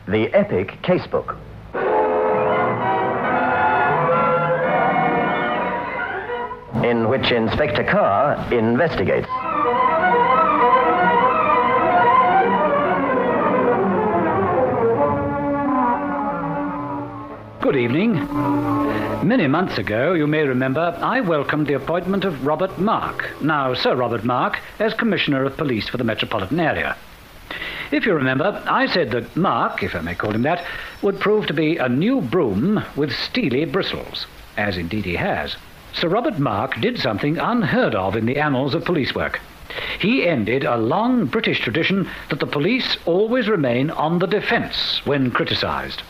The epic Casebook. In which Inspector Carr investigates. Good evening. Many months ago, you may remember, I welcomed the appointment of Robert Mark, now Sir Robert Mark, as Commissioner of Police for the metropolitan area. If you remember, I said that Mark, if I may call him that, would prove to be a new broom with steely bristles, as indeed he has. Sir Robert Mark did something unheard of in the annals of police work. He ended a long British tradition that the police always remain on the defence when criticised.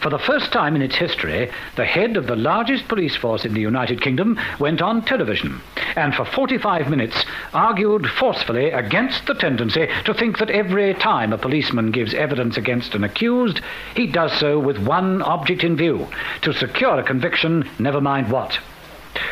For the first time in its history, the head of the largest police force in the United Kingdom went on television and for 45 minutes argued forcefully against the tendency to think that every time a policeman gives evidence against an accused, he does so with one object in view: to secure a conviction, never mind what.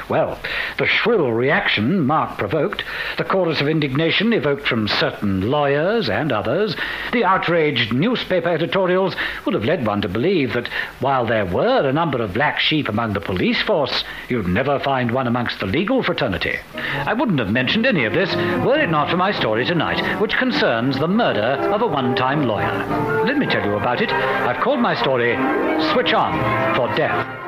Well, the shrill reaction Mark provoked, the chorus of indignation evoked from certain lawyers and others, the outraged newspaper editorials would have led one to believe that while there were a number of black sheep among the police force, you'd never find one amongst the legal fraternity. I wouldn't have mentioned any of this were it not for my story tonight, which concerns the murder of a one-time lawyer. Let me tell you about it. I've called my story Switch On for Death.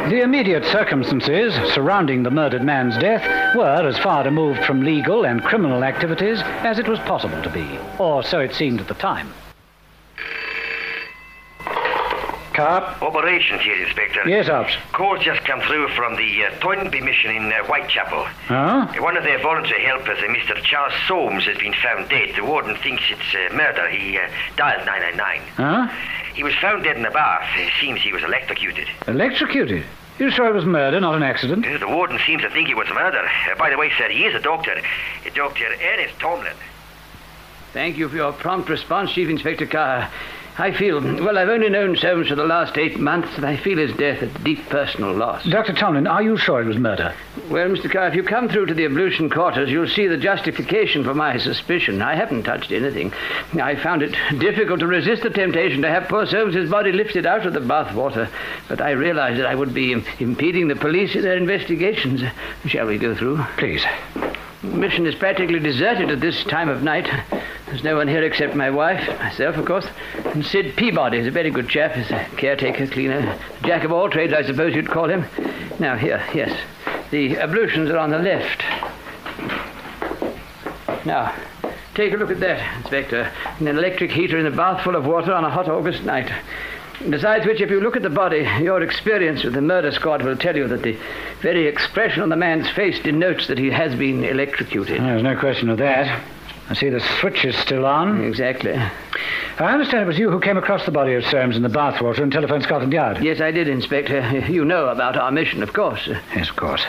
The immediate circumstances surrounding the murdered man's death were as far removed from legal and criminal activities as it was possible to be, or so it seemed at the time. Carp? Operations here, Inspector. Yes, Ops. Calls just come through from the Toynbee mission in Whitechapel. Huh? One of their voluntary helpers, Mr. Charles Soames, has been found dead. The warden thinks it's murder. He dialed 999. Huh? He was found dead in a bath. It seems he was electrocuted. Electrocuted? You sure it was murder, not an accident? The warden seems to think it was murder. By the way, sir, he is a doctor. Dr. Ernest Tomlin. Thank you for your prompt response, Chief Inspector Carr. I feel, well, I've only known Soames for the last 8 months, and I feel his death a deep personal loss. Dr. Tomlin, are you sure it was murder? Well, Mr. Carr, if you come through to the ablution quarters, you'll see the justification for my suspicion. I haven't touched anything. I found it difficult to resist the temptation to have poor Soames's body lifted out of the bath water, but I realized that I would be impeding the police in their investigations. Shall we go through? Please. The mission is practically deserted at this time of night. There's no one here except my wife, myself, of course, and Sid Peabody is a very good chap. He's a caretaker, cleaner, jack of all trades, I suppose you'd call him. Now, here, yes. The ablutions are on the left. Now, take a look at that, Inspector. An electric heater in a bath full of water on a hot August night. Besides which, if you look at the body, your experience with the murder squad will tell you that the very expression on the man's face denotes that he has been electrocuted. There's no question of that. I see the switch is still on. Exactly. I understand it was you who came across the body of Soames in the bathwater and telephoned Scotland Yard. Yes, I did, Inspector. You know about our mission, of course. Yes, of course.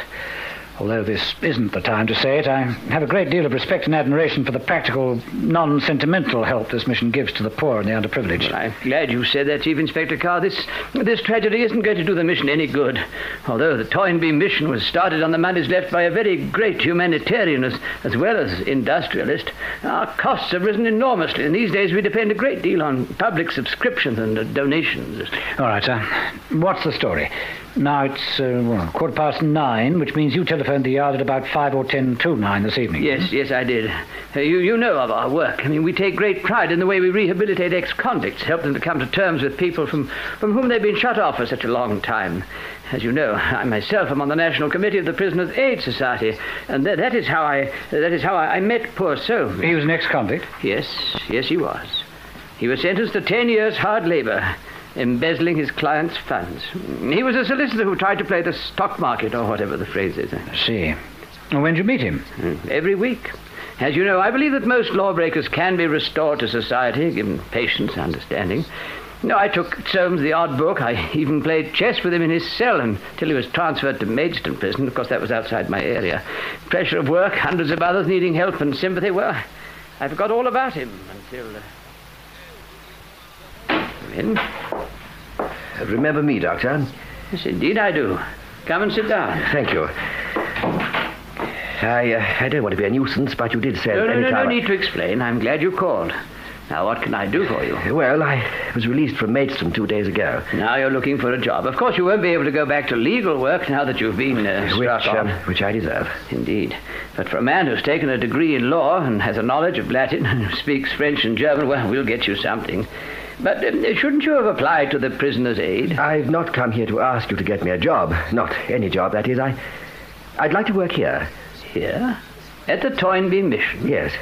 Although this isn't the time to say it, I have a great deal of respect and admiration for the practical, non-sentimental help this mission gives to the poor and the underprivileged. Well, I'm glad you said that, Chief Inspector Carr. This tragedy isn't going to do the mission any good. Although the Toynbee mission was started on the Mondays left by a very great humanitarian as well as industrialist, our costs have risen enormously, and these days we depend a great deal on public subscriptions and donations. All right, sir. What's the story? Now it's 9:15, which means you telephoned the yard at about 5 or 10 to 9 this evening. Yes, I did. You know of our work. I mean, we take great pride in the way we rehabilitate ex-convicts, help them to come to terms with people from whom they've been shut off for such a long time. As you know, I myself am on the National Committee of the Prisoners' Aid Society, and that is how I met poor Soames. He was an ex-convict? Yes, he was. He was sentenced to 10 years hard labor, embezzling his client's funds. He was a solicitor who tried to play the stock market, or whatever the phrase is. I see. And when did you meet him? Every week. As you know, I believe that most lawbreakers can be restored to society, given patience and understanding. No, I took Soames the odd book. I even played chess with him in his cell until he was transferred to Maidstone prison. Of course, that was outside my area. Pressure of work, hundreds of others needing help and sympathy. Well, I forgot all about him until... Come in. Remember me, Doctor? Yes, indeed I do. Come and sit down. Thank you. I don't want to be a nuisance, but you did say No need to explain. I'm glad you called. Now, what can I do for you? Well, I was released from Maidstone 2 days ago. Now you're looking for a job. Of course, you won't be able to go back to legal work now that you've been struck on. Which I deserve. Indeed. But for a man who's taken a degree in law and has a knowledge of Latin and speaks French and German, well, we'll get you something. But shouldn't you have applied to the prisoner's aid? I've not come here to ask you to get me a job. Not any job, that is. I'd like to work here. Here? At the Toynbee Mission? Yes,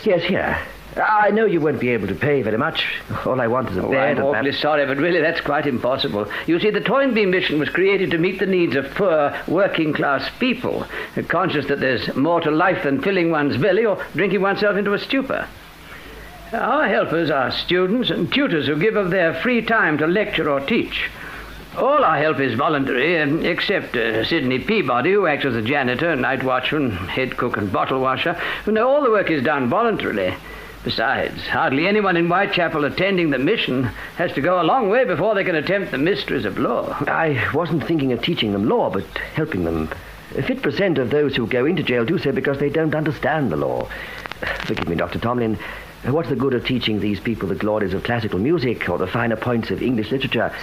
here. I know you won't be able to pay very much. All I want is a bed. I'm awfully sorry, but really that's quite impossible. You see, the Toynbee Mission was created to meet the needs of poor, working-class people, conscious that there's more to life than filling one's belly or drinking oneself into a stupor. Our helpers are students and tutors who give of their free time to lecture or teach. All our help is voluntary, except Sidney Peabody, who acts as a janitor, night watchman, head cook and bottle washer. All the work is done voluntarily. Besides, hardly anyone in Whitechapel attending the mission has to go a long way before they can attempt the mysteries of law. I wasn't thinking of teaching them law, but helping them. 50% of those who go into jail do so because they don't understand the law. Forgive me, Dr. Tomlin. What's the good of teaching these people the glories of classical music or the finer points of English literature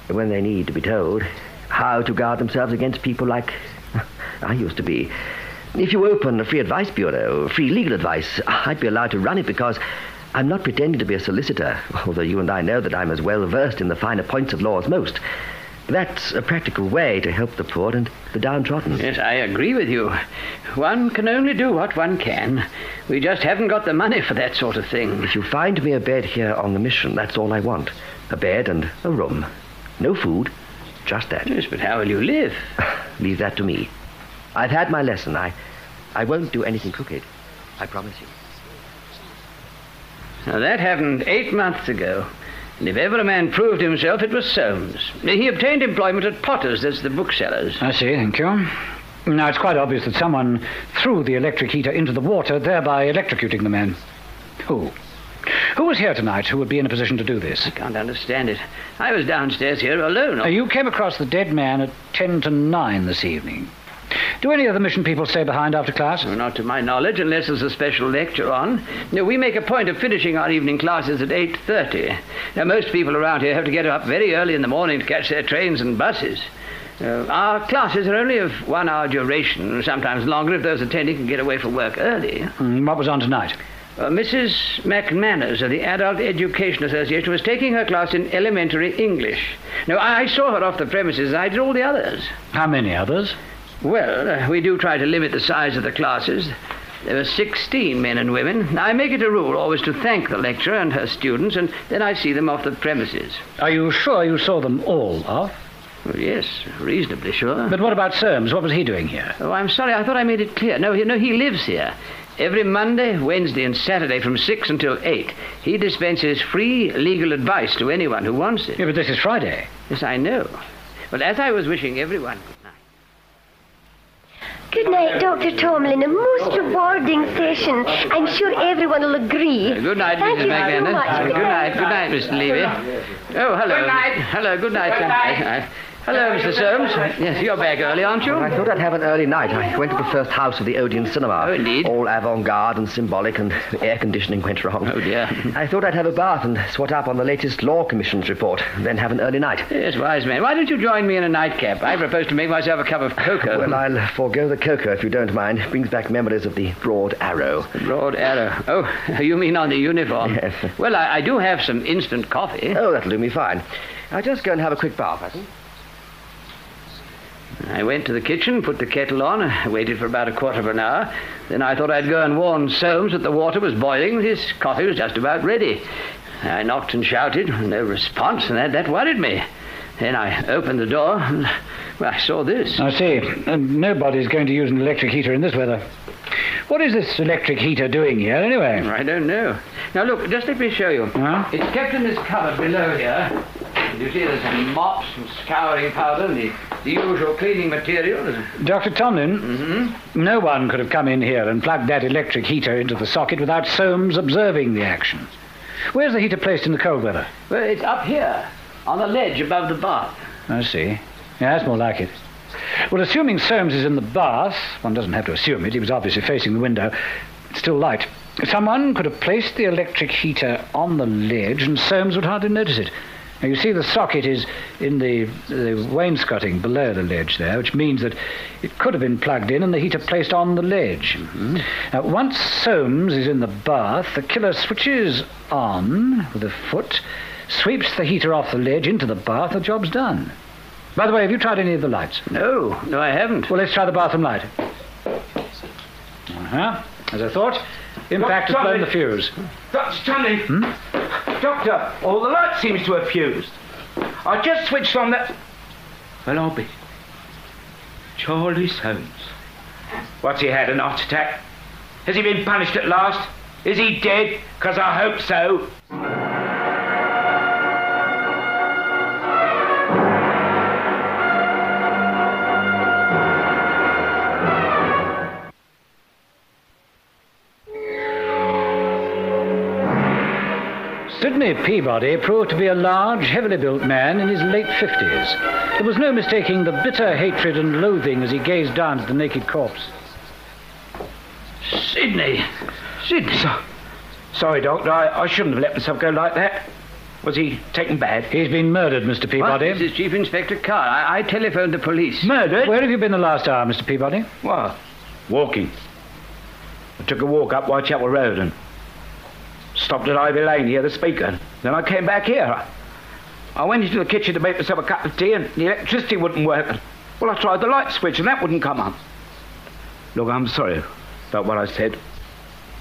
when they need to be told how to guard themselves against people like I used to be? If you open a free advice bureau, free legal advice, I'd be allowed to run it because I'm not pretending to be a solicitor, although you and I know that I'm as well versed in the finer points of law as most. That's a practical way to help the poor and the downtrodden. Yes, I agree with you. One can only do what one can. We just haven't got the money for that sort of thing. If you find me a bed here on the mission, that's all I want. A bed and a room. No food, just that. Yes, but how will you live? Leave that to me. I've had my lesson. I won't do anything crooked. I promise you. Now, that happened 8 months ago. And if ever a man proved himself, it was Soames. He obtained employment at Potter's, that's the bookseller's. I see, thank you. Now, it's quite obvious that someone threw the electric heater into the water, thereby electrocuting the man. Who? Who was here tonight who would be in a position to do this? I can't understand it. I was downstairs here alone. You came across the dead man at 10 to 9 this evening. Do any of the mission people stay behind after class? No, not to my knowledge, unless there's a special lecture on. No, we make a point of finishing our evening classes at 8:30. Now, most people around here have to get up very early in the morning to catch their trains and buses. Our classes are only of 1 hour duration, sometimes longer if those attending can get away from work early. What was on tonight? Mrs. McManus of the Adult Education Association was taking her class in elementary English. Now, I saw her off the premises, and I did all the others. How many others? Well, we do try to limit the size of the classes. There were 16 men and women. I make it a rule always to thank the lecturer and her students, and then I see them off the premises. Are you sure you saw them all off? Well, yes, reasonably sure. But what about Soames? What was he doing here? Oh, I'm sorry. I thought I made it clear. No, he lives here. Every Monday, Wednesday, and Saturday from 6 until 8, he dispenses free legal advice to anyone who wants it. Yeah, but this is Friday. Yes, I know. But as I was wishing everyone good night. Good night, Dr. Tomlin. A most rewarding session. I'm sure everyone will agree. Good night, Thank Mrs. you McManus. so much. Good night, Mr. Levy. Oh, hello. Good night. Hello, good night. Good night. Hello, Mr. Soames. Yes, you're back early, aren't you? I thought I'd have an early night. I went to the first house of the Odeon Cinema. Oh, indeed. All avant-garde and symbolic, and the air conditioning went wrong. Oh, dear. I thought I'd have a bath and swat up on the latest Law Commission's report, then have an early night. Yes, wise man. Why don't you join me in a nightcap? I propose to make myself a cup of cocoa. Well, I'll forego the cocoa if you don't mind. It brings back memories of the Broad Arrow. The Broad Arrow. Oh, you mean on the uniform? Yes. Well, I do have some instant coffee. Oh, that'll do me fine. I'll just go and have a quick bath, I think. I went to the kitchen, put the kettle on, waited for about a quarter of an hour. Then I thought I'd go and warn Soames that the water was boiling. His coffee was just about ready. I knocked and shouted, no response, and that worried me. Then I opened the door, and I saw this. I see. And nobody's going to use an electric heater in this weather. What is this electric heater doing here, anyway? I don't know. Now, look, just let me show you. Huh? It's kept in this cupboard below here. You see there's some mops and scouring powder and the usual cleaning materials. Dr. Tomlin, no one could have come in here and plugged that electric heater into the socket without Soames observing the action. Where's the heater placed in the cold weather? Well, it's up here, on the ledge above the bath. I see. Yeah, that's more like it. Well, assuming Soames is in the bath, one doesn't have to assume it, he was obviously facing the window, it's still light. Someone could have placed the electric heater on the ledge and Soames would hardly notice it. Now, you see the socket is in the wainscoting below the ledge there, which means that it could have been plugged in and the heater placed on the ledge. Mm-hmm. Now, once Soames is in the bath, the killer switches on with a foot, sweeps the heater off the ledge into the bath, the job's done. By the way, have you tried any of the lights? No, I haven't. Well, let's try the bathroom light. Uh-huh. As I thought, impact has blown the fuse. Dr. Tomlin. Doctor, all the light seems to have fused. I just switched on the... Well, I'll be... Charlie Soames. What's he had, an heart attack? Has he been punished at last? Is he dead? 'Cause I hope so. Sidney Peabody proved to be a large, heavily built man in his late 50s. There was no mistaking the bitter hatred and loathing as he gazed down at the naked corpse. Sidney. Sorry, Doctor, I shouldn't have let myself go like that. Was he taken bad? He's been murdered, Mr. Peabody. What? This is Chief Inspector Carr. I telephoned the police. Murdered? Where have you been the last hour, Mr. Peabody? Well, walking. I took a walk up Whitechapel Road and stopped at Ivy Lane near the speaker. Then I came back here. I went into the kitchen to make myself a cup of tea and the electricity wouldn't work. Well, I tried the light switch and that wouldn't come on. Look, I'm sorry about what I said.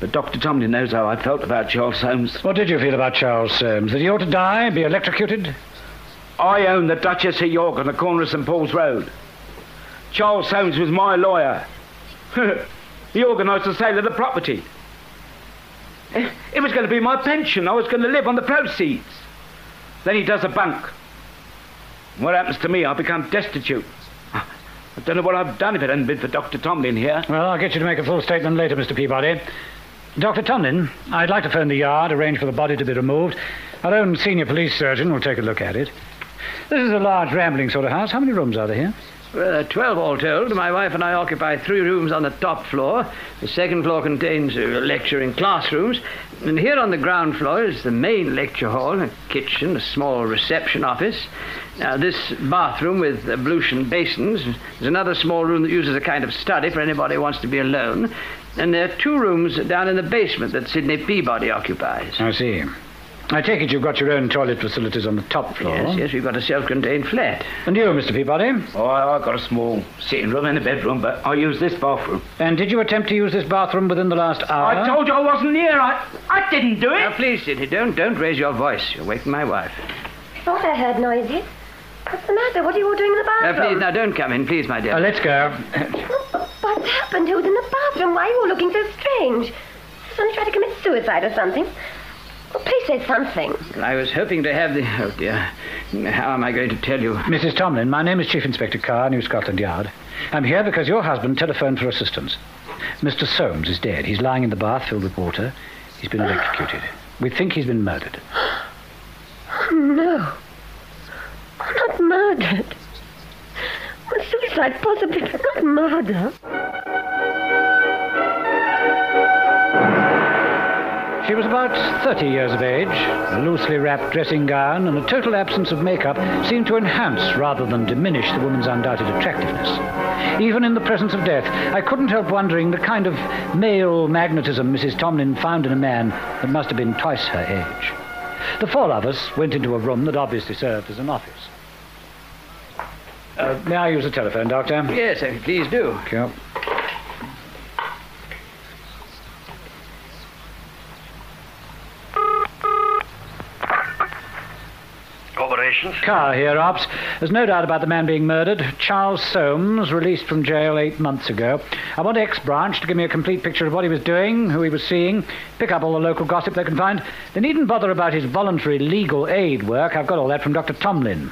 But Dr. Tomlin knows how I felt about Charles Soames. What did you feel about Charles Soames? That he ought to die, be electrocuted? I own the Duchess of York on the corner of St. Paul's Road. Charles Soames was my lawyer. He organised the sale of the property. It was going to be my pension. I was going to live on the proceeds. Then he does a bunk. What happens to me? I become destitute. I don't know what I've done if it hadn't been for Dr. Tomlin here. Well, I'll get you to make a full statement later, Mr. Peabody. Dr. Tomlin, I'd like to phone the yard, arrange for the body to be removed. Our own senior police surgeon will take a look at it. This is a large, rambling sort of house. How many rooms are there here? 12 all told. My wife and I occupy 3 rooms on the top floor. The second floor contains lecturing classrooms. And here on the ground floor is the main lecture hall, a kitchen, a small reception office. Now, this bathroom with ablution basins is another small room that uses a kind of study for anybody who wants to be alone. And there are 2 rooms down in the basement that Sidney Peabody occupies. I see. I take it you've got your own toilet facilities on the top floor. Yes, we've got a self-contained flat. And you, Mr. Peabody? Oh, I've got a small sitting room and a bedroom, but I use this bathroom. And did you attempt to use this bathroom within the last hour? I told you I wasn't here. I didn't do it. Now, please, Sidney, don't raise your voice. You're waking my wife. I thought I heard noises. What's the matter? What are you all doing in the bathroom? Please, now, don't come in, please, my dear. Let's go. What's happened? Who's in the bathroom? Why are you all looking so strange? Has someone tried to commit suicide or something? Well, please say something. I was hoping to have the... Oh, dear. How am I going to tell you? Mrs. Tomlin, my name is Chief Inspector Carr, New Scotland Yard. I'm here because your husband telephoned for assistance. Mr. Soames is dead. He's lying in the bath filled with water. He's been electrocuted. We think he's been murdered. Oh, no. Oh, not murdered. Well, suicide possibly, but not murder. She was about 30 years of age. A loosely wrapped dressing gown and a total absence of makeup seemed to enhance rather than diminish the woman's undoubted attractiveness. Even in the presence of death, I couldn't help wondering the kind of male magnetism Mrs. Tomlin found in a man that must have been twice her age. The 4 of us went into a room that obviously served as an office. May I use the telephone, Doctor? Yes, please do. Thank you. Carr here, Ops. There's no doubt about the man being murdered. Charles Soames, released from jail 8 months ago. I want X-Branch to give me a complete picture of what he was doing, who he was seeing, pick up all the local gossip they can find. They needn't bother about his voluntary legal aid work. I've got all that from Dr. Tomlin.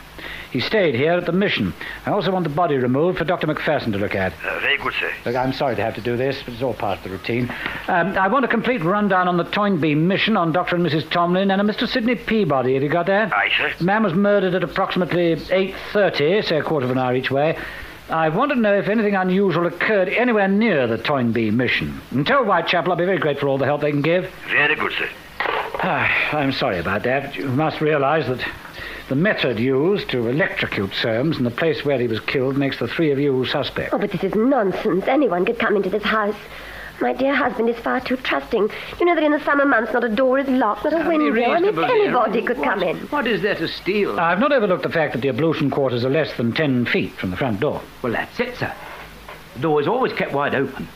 He stayed here at the mission. I also want the body removed for Dr. Macpherson to look at. Very good, sir. Look, I'm sorry to have to do this, but it's all part of the routine. I want a complete rundown on the Toynbee mission, on Dr. and Mrs. Tomlin, and a Mr. Sidney Peabody. Have you got that? Aye, sir. The man was murdered at approximately 8:30, say a quarter of an hour each way. I want to know if anything unusual occurred anywhere near the Toynbee mission. And tell Whitechapel I'll be very grateful for all the help they can give. Very good, sir. I'm sorry about that. You must realize that the method used to electrocute Soames and the place where he was killed makes the three of you suspect. Oh, but this is nonsense. Anyone could come into this house. My dear husband is far too trusting. You know that in the summer months not a door is locked, not a window. I mean, anybody could come in. What is there to steal? I've not overlooked the fact that the ablution quarters are less than 10 feet from the front door. Well, that's it, sir. The door is always kept wide open.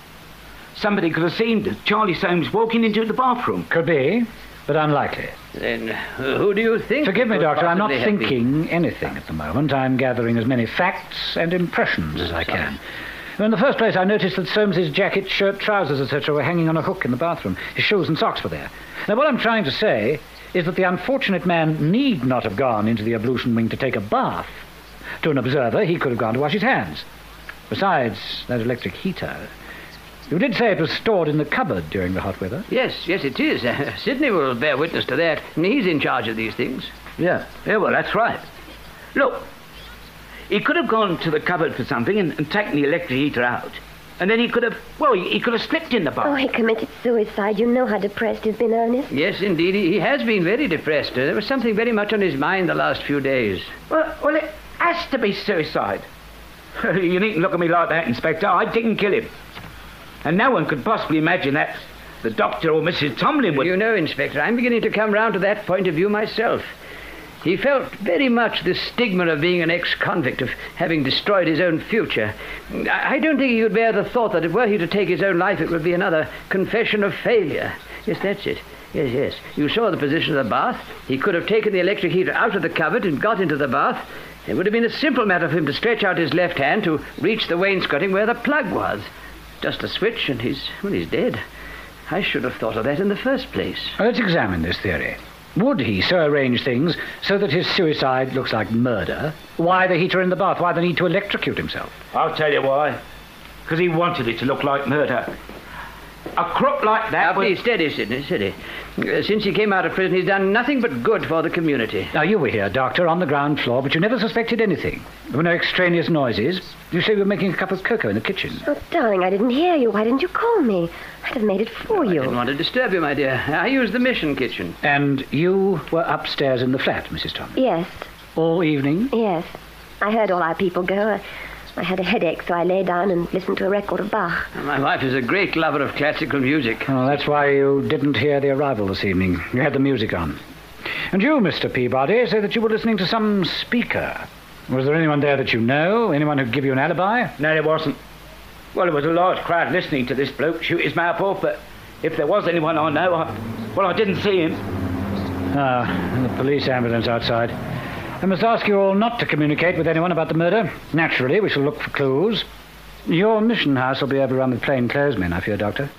Somebody could have seen Charlie Soames walking into the bathroom. Could be, but unlikely. Then who do you think? Forgive me, could Doctor, I'm not possibly have been? thinking anything at the moment. I'm gathering as many facts and impressions as I can. In the first place, I noticed that Soames's jacket, shirt, trousers, etc. were hanging on a hook in the bathroom. His shoes and socks were there. Now, what I'm trying to say is that the unfortunate man need not have gone into the ablution wing to take a bath. To an observer, he could have gone to wash his hands. Besides that electric heater, you did say it was stored in the cupboard during the hot weather. Yes, it is. Sidney will bear witness to that. And he's in charge of these things. Yeah, well, that's right. Look, he could have gone to the cupboard for something and taken the electric heater out. And then he could have slipped in the bath. Oh, he committed suicide. You know how depressed he's been, Ernest. Yes, indeed. He has been very depressed. There was something very much on his mind the last few days. Well, it has to be suicide. You needn't look at me like that, Inspector. I didn't kill him. And no one could possibly imagine that the doctor or Mrs. Tomlin would... You know, Inspector, I'm beginning to come round to that point of view myself. He felt very much the stigma of being an ex-convict, of having destroyed his own future. I don't think he could bear the thought that were he to take his own life, it would be another confession of failure. Yes, that's it. Yes. You saw the position of the bath. He could have taken the electric heater out of the cupboard and got into the bath. It would have been a simple matter for him to stretch out his left hand to reach the wainscoting where the plug was. Just a switch and he's dead. I should have thought of that in the first place. Let's examine this theory. Would he so arrange things so that his suicide looks like murder? Why the heater in the bath? Why the need to electrocute himself? I'll tell you why. Because he wanted it to look like murder. A crook like that... Now, please, steady, Sidney, steady. Since he came out of prison, he's done nothing but good for the community. Now, you were here, Doctor, on the ground floor, but you never suspected anything. There were no extraneous noises. You say you were making a cup of cocoa in the kitchen. Oh, darling, I didn't hear you. Why didn't you call me? I'd have made it for you. I didn't want to disturb you, my dear. I used the mission kitchen. And you were upstairs in the flat, Mrs. Tomlin? Yes. All evening? Yes. I heard all our people go. I had a headache, so I lay down and listened to a record of Bach. My wife is a great lover of classical music. Oh, that's why you didn't hear the arrival this evening. You had the music on. And you, Mr. Peabody, say that you were listening to some speaker. Was there anyone there that you know? Anyone who'd give you an alibi? No, there wasn't. Well, there was a large crowd listening to this bloke shoot his mouth off, but if there was anyone I know, I didn't see him. And the police ambulance outside. I must ask you all not to communicate with anyone about the murder. Naturally, we shall look for clues. Your mission house will be overrun with plainclothesmen, I fear, Doctor.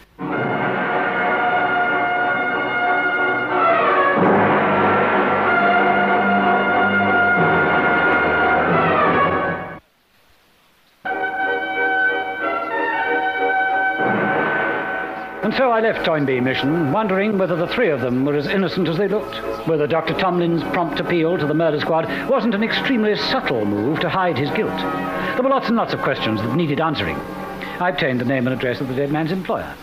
And so I left Toynbee Mission, wondering whether the three of them were as innocent as they looked, whether Dr. Tomlin's prompt appeal to the murder squad wasn't an extremely subtle move to hide his guilt. There were lots and lots of questions that needed answering. I obtained the name and address of the dead man's employer.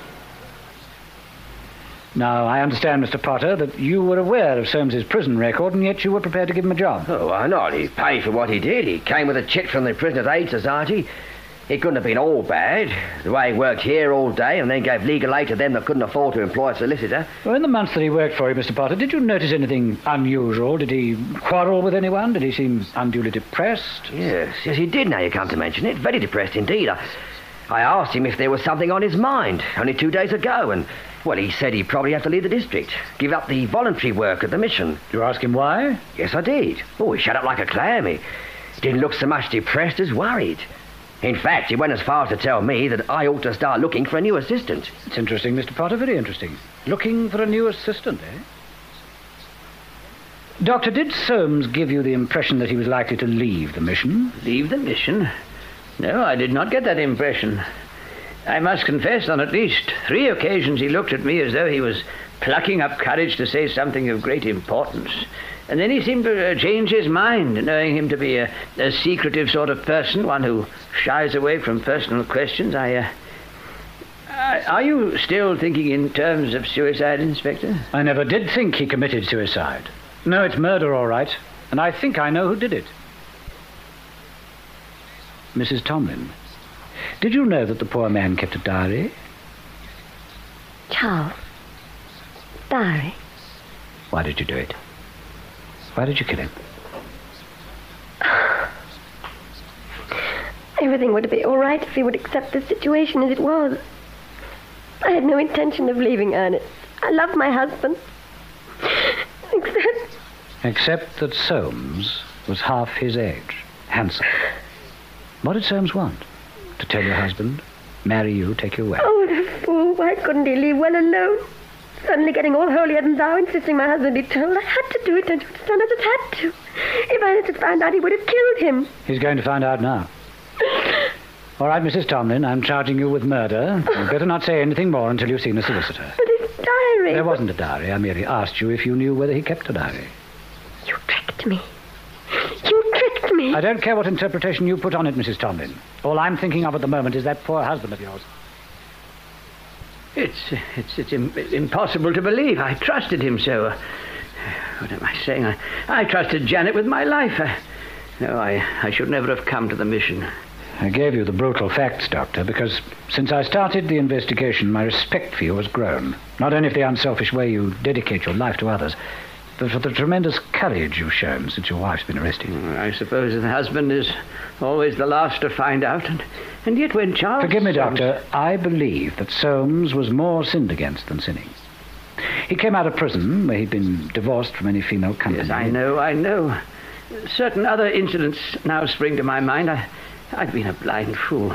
Now, I understand, Mr. Potter, that you were aware of Soames's prison record, and yet you were prepared to give him a job. Oh, why not? He paid for what he did. He came with a cheque from the Prisoners' Aid Society. It couldn't have been all bad. The way he worked here all day and then gave legal aid to them that couldn't afford to employ a solicitor. Well, in the months that he worked for you, Mr. Potter, did you notice anything unusual? Did he quarrel with anyone? Did he seem unduly depressed? Yes, he did, now you come to mention it. Very depressed indeed. I asked him if there was something on his mind only 2 days ago, and, well, he said he'd probably have to leave the district, give up the voluntary work at the mission. Did you ask him why? Yes, I did. Oh, he shut up like a clam. He didn't look so much depressed as worried. In fact, he went as far as to tell me that I ought to start looking for a new assistant. It's interesting, Mr. Potter, very interesting. Looking for a new assistant, eh? Doctor, did Soames give you the impression that he was likely to leave the mission? Leave the mission? No, I did not get that impression. I must confess, on at least 3 occasions he looked at me as though he was plucking up courage to say something of great importance. And then he seemed to change his mind, knowing him to be a secretive sort of person, one who shies away from personal questions. Are you still thinking in terms of suicide, Inspector? I never did think he committed suicide. No, it's murder, all right. And I think I know who did it. Mrs. Tomlin, did you know that the poor man kept a diary? Charles. Diary. Why did you do it? Why did you kill him? Everything would be all right if he would accept the situation as it was. I had no intention of leaving Ernest. I love my husband. Except that Soames was half his age. Handsome. What did Soames want? To tell your husband, marry you, take you away? Oh, the fool. Why couldn't he leave well alone? Suddenly getting all holier than thou, insisting my husband be told. I had to do it, don't you understand? I just had to. If Ernest had found out, he would have killed him. He's going to find out now. All right, Mrs. Tomlin, I'm charging you with murder. You'd better not say anything more until you've seen a solicitor. But his diary... There wasn't a diary. I merely asked you if you knew whether he kept a diary. You tricked me. You tricked me. I don't care what interpretation you put on it, Mrs. Tomlin. All I'm thinking of at the moment is that poor husband of yours. It's impossible to believe. I trusted him so. What am I saying? I trusted Janet with my life. I should never have come to the mission. I gave you the brutal facts, Doctor, because since I started the investigation, my respect for you has grown. Not only for the unselfish way you dedicate your life to others, but for the tremendous courage you've shown since your wife's been arrested. I suppose the husband is always the last to find out, and yet when Charles... Forgive me, Doctor, I believe that Soames was more sinned against than sinning. He came out of prison, where he'd been divorced from any female company. Yes, I know. Certain other incidents now spring to my mind. I've been a blind fool.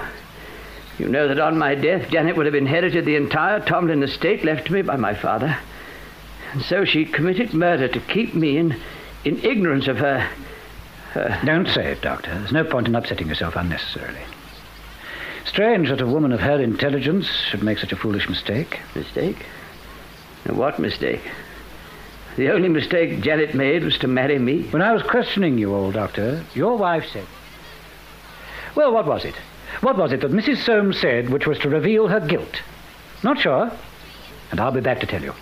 You know that on my death, Janet would have inherited the entire Tomlin estate left to me by my father. And so she committed murder to keep me in ignorance of her... Don't say it, Doctor. There's no point in upsetting yourself unnecessarily. Strange that a woman of her intelligence should make such a foolish mistake. Mistake? What mistake? The only mistake Janet made was to marry me. When I was questioning you, old doctor, your wife said... Well, what was it? What was it that Mrs. Soames said which was to reveal her guilt? Not sure. And I'll be back to tell you.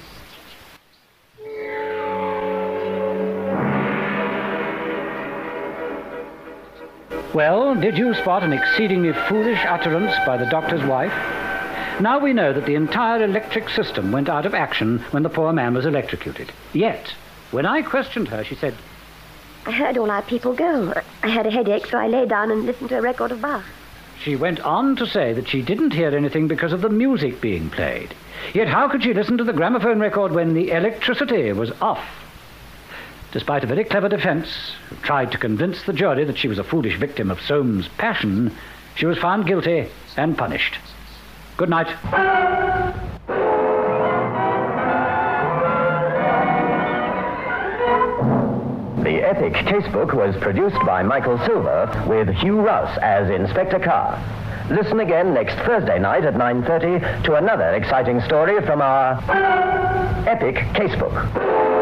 Well, did you spot an exceedingly foolish utterance by the doctor's wife? Now we know that the entire electric system went out of action when the poor man was electrocuted. Yet, when I questioned her, she said... I heard all our people go. I had a headache, so I lay down and listened to a record of Bach. She went on to say that she didn't hear anything because of the music being played. Yet how could she listen to the gramophone record when the electricity was off? Despite a very clever defense, who tried to convince the jury that she was a foolish victim of Soames' passion, she was found guilty and punished. Good night. The epic Casebook was produced by Michael Silver with Hugh Ross as Inspector Carr. Listen again next Thursday night at 9:30 to another exciting story from our epic Casebook.